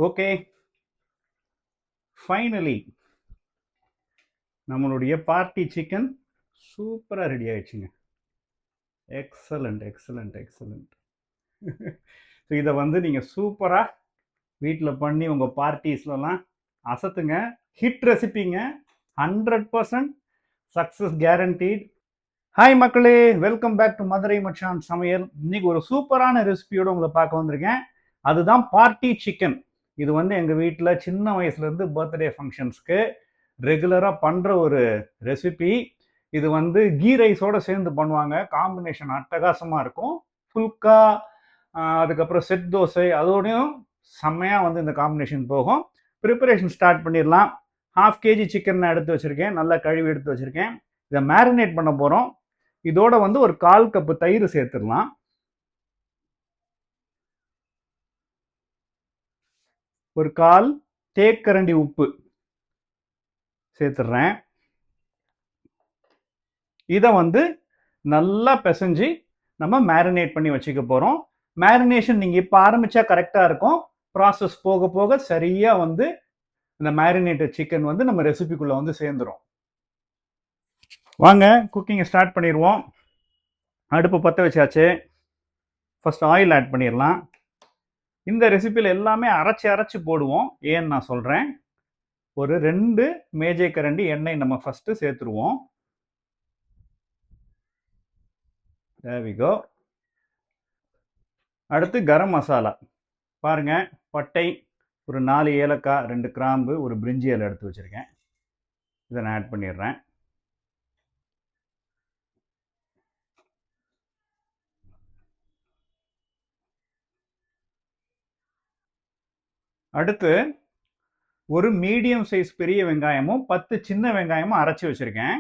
Okay, finally நம்மளுடைய party chicken சூப்பராக ready ஆயிடுச்சுங்க. Excellent excellent excellent. ஸோ இதை வந்து நீங்கள் சூப்பராக வீட்டில் பண்ணி உங்கள் பார்ட்டிஸ்லலாம் அசத்துங்க. ஹிட் ரெசிபிங்க, 100% சக்ஸஸ் கேரண்டீட். ஹாய் மக்களே, welcome back to Madurai Machan Samayal. இன்னைக்கு ஒரு சூப்பரான ரெசிபியோடு உங்களை பார்க்க வந்திருக்கேன். அதுதான் பார்ட்டி சிக்கன். இது வந்து எங்கள் வீட்டில் சின்ன வயசுலேருந்து பர்த்டே ஃபங்க்ஷன்ஸ்க்கு ரெகுலராக பண்ணுற ஒரு ரெசிபி. இது வந்து கீ ரைஸோடு சேர்ந்து பண்ணுவாங்க. காம்பினேஷன் அட்டகாசமாக இருக்கும். ஃபுல்கா, அதுக்கப்புறம் செட் தோசை, அதோடையும் செம்மையாக வந்து இந்த காம்பினேஷன் போகும். ப்ரிப்பரேஷன் ஸ்டார்ட் பண்ணிடலாம். 1/2 kg சிக்கன் நான் எடுத்து வச்சுருக்கேன். நல்லா கழுவி எடுத்து வச்சுருக்கேன். இதை மேரினேட் பண்ண போகிறோம். இதோட வந்து ஒரு 1/4 கப்பு தயிர் சேர்த்துடலாம். ஒரு 1/4 தேக்கரண்டி உப்பு சேர்த்துடுறேன். இதை வந்து நல்லா பிசைஞ்சு நம்ம மேரினேட் பண்ணி வச்சுக்க போகிறோம். மேரினேஷன் நீங்கள் இப்போ ஆரம்பித்தா கரெக்டாக இருக்கும். ப்ராசஸ் போக போக சரியாக வந்து இந்த மேரினேட்டட் சிக்கன் வந்து நம்ம ரெசிபிக்குள்ளே வந்து சேர்ந்துடும். வாங்க குக்கிங்கை ஸ்டார்ட் பண்ணிடுவோம். அடுப்பு பற்ற வச்சாச்சு. ஃபர்ஸ்ட் ஆயில் ஆட் பண்ணிடலாம். இந்த ரெசிபியில் எல்லாமே அரைச்சி போடுவோம். ஏன்னு நான் சொல்கிறேன். ஒரு 2 மேஜை கரண்டி எண்ணெய் நம்ம ஃபஸ்ட்டு சேர்த்துருவோம். There we go. அடுத்து கரம் மசாலா பாருங்க. பட்டை, ஒரு 4 ஏலக்காய், 2 கிராம்பு, ஒரு பிரிஞ்சி இலை எடுத்து வச்சுருக்கேன். இதை நான் ஆட் பண்ணிடுறேன். அடுத்து ஒரு மீடியம் சைஸ் பெரிய வெங்காயமும் 10 சின்ன வெங்காயமும் அரைச்சி வச்சுருக்கேன்.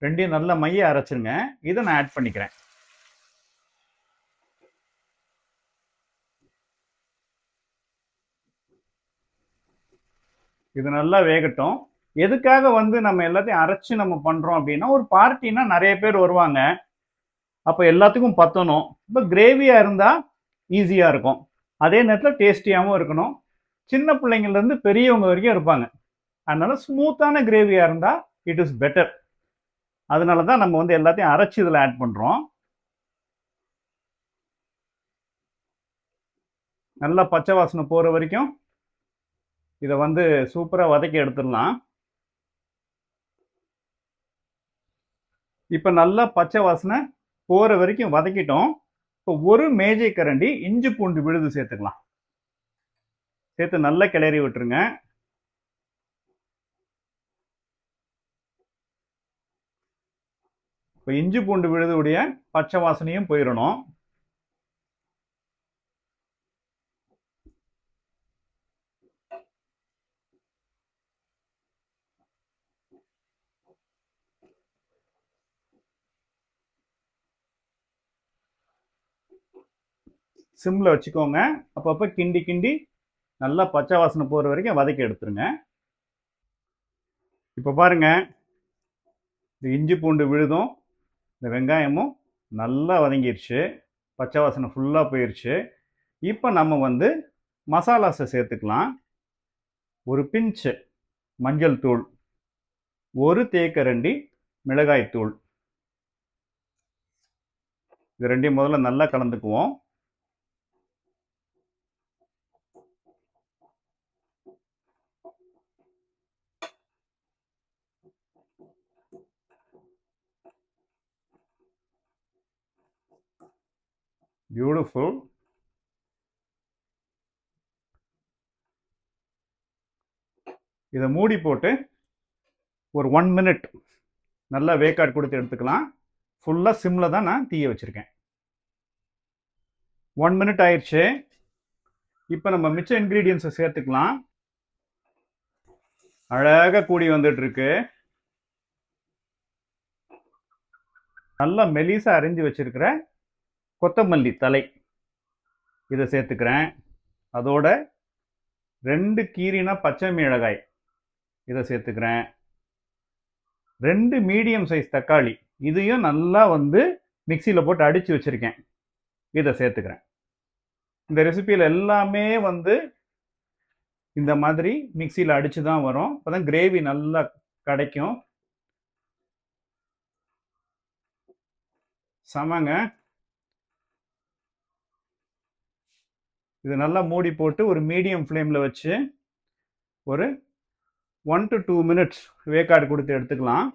ரெண்டையும் நல்ல மைய அரைச்சிருங்க. இதை நான் ஆட் பண்ணிக்கிறேன். இது நல்லா வேகட்டும். எதுக்காக வந்து நம்ம எல்லாத்தையும் அரைச்சி நம்ம பண்ணுறோம் அப்படின்னா, ஒரு பார்ட்டினா நிறைய பேர் வருவாங்க. அப்போ எல்லாத்துக்கும் பற்றணும். இப்போ கிரேவியாக இருந்தால் ஈஸியாக இருக்கும். அதே நேரத்தில் டேஸ்டியாகவும் இருக்கணும். சின்ன பிள்ளைங்கள்லேருந்து பெரியவங்க வரைக்கும் இருப்பாங்க. அதனால ஸ்மூத்தான கிரேவியாக இருந்தால் இட் இஸ் பெட்டர். அதனால தான் நம்ம வந்து எல்லாத்தையும் அரைச்சி இதில் ஆட் பண்ணுறோம். நல்லா பச்சை வாசனை போகிற வரைக்கும் இதை வந்து சூப்பராக வதக்கி எடுத்துடலாம். இப்போ நல்லா பச்சை வாசனை போகிற வரைக்கும் வதக்கிட்டோம். இப்போ ஒரு மேஜை கரண்டி இஞ்சி பூண்டு விழுது சேர்த்துக்கலாம். சேர்த்து நல்லா கிளறி விட்டுருங்க. இப்போ இஞ்சி பூண்டு விழுதுடைய பச்சை வாசனையும் போயிடணும். சிம்ல வச்சுக்கோங்க. அப்பப்போ கிண்டி கிண்டி நல்லா பச்சை வாசனை போகிற வரைக்கும் வதக்கி எடுத்துருங்க. இப்போ பாருங்க, இந்த இஞ்சி பூண்டு விழுதும் இந்த வெங்காயமும் நல்லா வதங்கிருச்சு. பச்சை வாசனை ஃபுல்லாக போயிடுச்சு. இப்போ நம்ம வந்து மசாலாஸை சேர்த்துக்கலாம். ஒரு பிஞ்சு மஞ்சள் தூள், ஒரு தேக்கரண்டி மிளகாய் தூள். இது ரெண்டையும் முதல்ல நல்லா கலந்துக்குவோம். பியூட்டிஃபுல். இதை மூடி போட்டு ஒரு 1 மினிட் நல்லா வேக்காட் கொடுத்து எடுத்துக்கலாம். ஃபுல்லாக சிம்மில் தான் நான் தீய வச்சுருக்கேன். 1 மினிட் ஆயிடுச்சு. இப்போ நம்ம மிச்ச இன்க்ரீடியன்ஸை சேர்த்துக்கலாம். அழகாக கூடி வந்துட்டுருக்கு. நல்லா மெலிசாக அரிஞ்சு வச்சுருக்கிற கொத்தமல்லி தலை இதை சேர்த்துக்கிறேன். அதோட 2 கீரினா பச்சை மிளகாய் இதை சேர்த்துக்கிறேன். 2 மீடியம் சைஸ் தக்காளி, இதையும் நல்லா வந்து மிக்சியில் போட்டு அடித்து வச்சுருக்கேன். இதை சேர்த்துக்கிறேன். இந்த ரெசிபியில் எல்லாமே வந்து இந்த மாதிரி மிக்சியில் அடித்து தான் வரும். அப்போ தான் கிரேவி நல்லா கிடைக்கும். சமங்க. இது நல்லா மூடி போட்டு ஒரு மீடியம் ஃப்ளேமில் வச்சு ஒரு 1 to 2 மினிட்ஸ் வேக்காடு கொடுத்து எடுத்துக்கலாம்.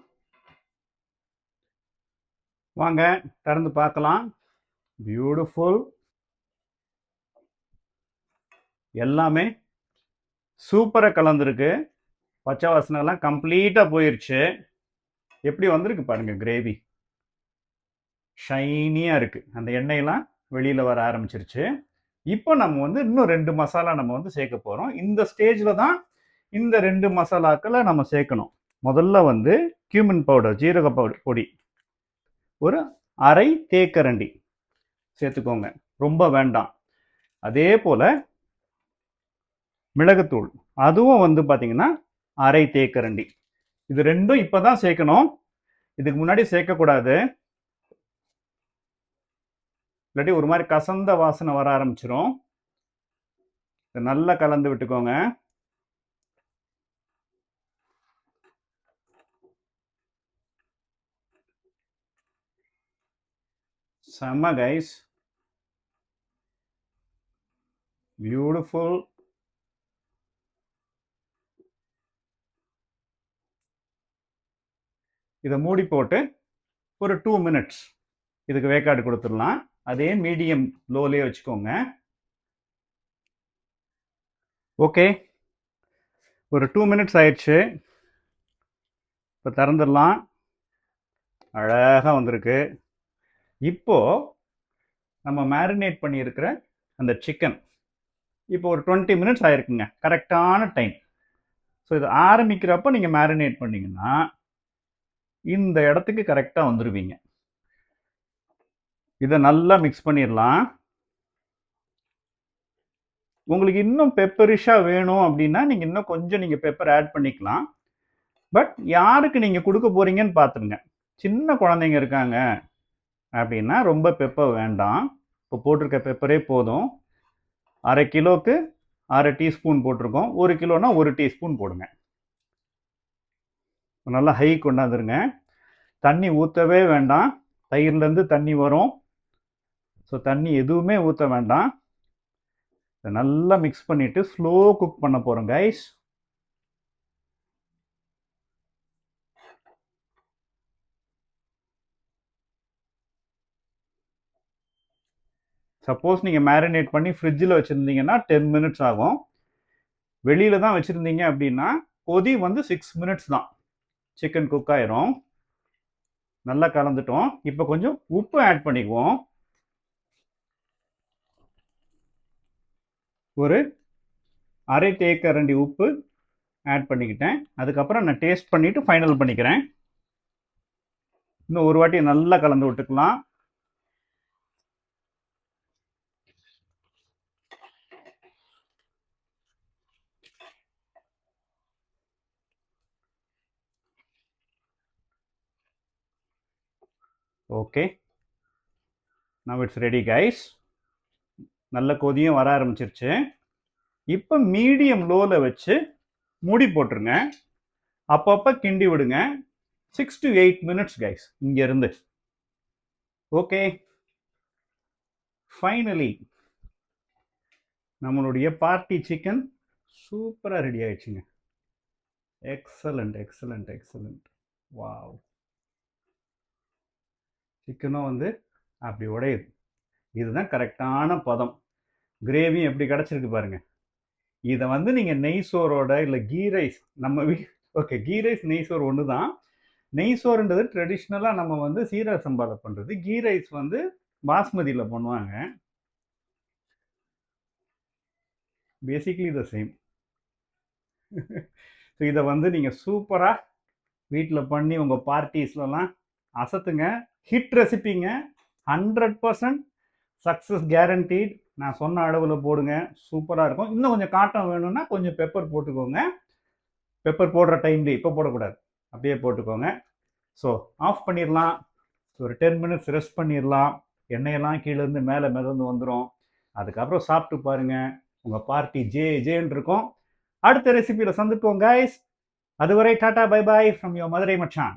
வாங்க திறந்து பார்க்கலாம். பியூட்டிஃபுல். எல்லாமே சூப்பராக கலந்துருக்கு. பச்சை வாசனைலாம் கம்ப்ளீட்டாக போயிடுச்சு. எப்படி வந்திருக்கு பாருங்கள் கிரேவி. ஷைனியாக இருக்குது. அந்த எண்ணெயெல்லாம் வெளியில் வர ஆரம்பிச்சிருச்சு. இப்போ நம்ம வந்து இன்னும் 2 மசாலா நம்ம வந்து சேர்க்க போகிறோம். இந்த ஸ்டேஜில் தான் இந்த 2 மசாலாக்களை நம்ம சேர்க்கணும். முதல்ல வந்து கியூமின் பவுடர், ஜீரக பொடி ஒரு அரை தேக்கரண்டி சேர்த்துக்கோங்க, ரொம்ப வேண்டாம். அதே போல் மிளகுத்தூள், அதுவும் வந்து பார்த்தீங்கன்னா அரை தேக்கரண்டி. இது ரெண்டும் இப்போ தான் சேர்க்கணும், இதுக்கு முன்னாடி சேர்க்கக்கூடாது. இல்லாட்டி ஒரு மாதிரி கசந்த வாசனை வர ஆரம்பிச்சிரும். நல்லா கலந்து விட்டுக்கோங்க. செம்ம கைஸ், பியூட்டிஃபுல். இதை மூடி போட்டு ஒரு 2 மினிட்ஸ் இதுக்கு வேக்காடு கொடுத்துடலாம். அதே மீடியம் லோலேயே வச்சுக்கோங்க. ஓகே, ஒரு 2 மினிட்ஸ் ஆயிடுச்சு. இப்போ திறந்துடலாம். அழகாக வந்திருக்கு. இப்போது நம்ம மேரினேட் பண்ணியிருக்கிற அந்த சிக்கன் இப்போ ஒரு 20 மினிட்ஸ் ஆயிருக்குங்க, கரெக்டான டைம். ஸோ இது ஆரம்பிக்கிறப்போ நீங்கள் மேரினேட் பண்ணிங்கன்னா இந்த இடத்துக்கு கரெக்டாக வந்துடுவீங்க. இதை நல்லா மிக்ஸ் பண்ணிடலாம். உங்களுக்கு இன்னும் பெப்பரிஷாக வேணும் அப்படின்னா நீங்கள் இன்னும் கொஞ்சம் நீங்கள் பெப்பர் ஆட் பண்ணிக்கலாம். பட் யாருக்கு நீங்கள் கொடுக்க போகிறீங்கன்னு பார்த்துருங்க. சின்ன குழந்தைங்க இருக்காங்க அப்படின்னா ரொம்ப பெப்பர் வேண்டாம். இப்போ போட்டிருக்க பெப்பரே போதும். அரை கிலோவுக்கு அரை டீஸ்பூன் போட்டிருக்கோம். 1 கிலோனா 1 டீஸ்பூன் போடுங்க. நல்லா ஹை கொண்டாந்துருங்க. தண்ணி ஊற்றவே வேண்டாம். தயிர்லேருந்து தண்ணி வரும். ஸோ தண்ணி எதுவுமே ஊற்ற வேண்டாம். இதை நல்லா மிக்ஸ் பண்ணிவிட்டு ஸ்லோ குக் பண்ண போகிறோம் கைஸ். சப்போஸ் நீங்கள் மேரினேட் பண்ணி ஃப்ரிட்ஜில் வச்சுருந்தீங்கன்னா 10 மினிட்ஸ் ஆகும். வெளியில் தான் வச்சுருந்தீங்க அப்படின்னா கொதி வந்து 6 மினிட்ஸ் தான், சிக்கன் குக் ஆயிரும். நல்லா கலந்துட்டோம். இப்போ கொஞ்சம் உப்பு ஆட் பண்ணிக்குவோம். ஒரு அரை தேக்கரண்டி உப்பு ஆட் பண்ணிக்கிட்டேன். அதுக்கப்புறம் நான் டேஸ்ட் பண்ணிவிட்டு ஃபைனல் பண்ணிக்கிறேன். இன்னும் ஒரு வாட்டி நல்லா கலந்து விட்டுக்கலாம். Okay, now it's ready guys. நல்ல கொதியும் வர ஆரம்பிச்சிருச்சு. இப்போ மீடியம் லோவில் வச்சு மூடி போட்டுருங்க. அப்பப்போ கிண்டி விடுங்க. 6 to 8 மினிட்ஸ் கைஸ் இங்கேருந்து. ஓகே, ஃபைனலி நம்மளுடைய பார்ட்டி சிக்கன் சூப்பராக ரெடி ஆயிடுச்சுங்க. Excellent excellent excellent. வாவ், சிக்கனும் வந்து அப்படி உடையுது. இதுதான் கரெக்டான பதம். கிரேவியும் எப்படி கிடச்சிருக்கு பாருங்க. இதை வந்து நீங்கள் நெய் சோறோட இல்லை கீ ரைஸ், நம்ம ஓகே கீ ரைஸ் நெய் சோறு ஒன்று தான். நெய் சோறுன்றது ட்ரெடிஷ்னலாக நம்ம வந்து சீரக சம்பாவில் பண்ணுறது. கீ ரைஸ் வந்து பாஸ்மதியில் பண்ணுவாங்க. Basically the same. ஸோ இதை வந்து நீங்கள் சூப்பராக வீட்டில் பண்ணி உங்கள் பார்ட்டிஸ்லலாம் அசத்துங்க. ஹிட் ரெசிபிங்க. 100% சக்ஸஸ் கேரண்டீட். நான் சொன்ன அளவில் போடுங்க, சூப்பராக இருக்கும். இன்னும் கொஞ்சம் காட்டம் வேணும்னா கொஞ்சம் பெப்பர் போட்டுக்கோங்க. பெப்பர் போடுற டைம்லேயே, இப்போ போடக்கூடாது, அப்படியே போட்டுக்கோங்க. ஸோ ஆஃப் பண்ணிடலாம். ஒரு 10 மினிட்ஸ் ரெஸ்ட் பண்ணிடலாம். எண்ணெயெல்லாம் கீழேருந்து மேலே மிதந்து வந்துடும். அதுக்கப்புறம் சாப்பிட்டு பாருங்கள், உங்கள் பார்ட்டி ஜேன்னு இருக்கும். அடுத்த ரெசிபியில் சந்திப்போம் கைஸ். அதுவரை tata bye bye from your Madurai மச்சான்.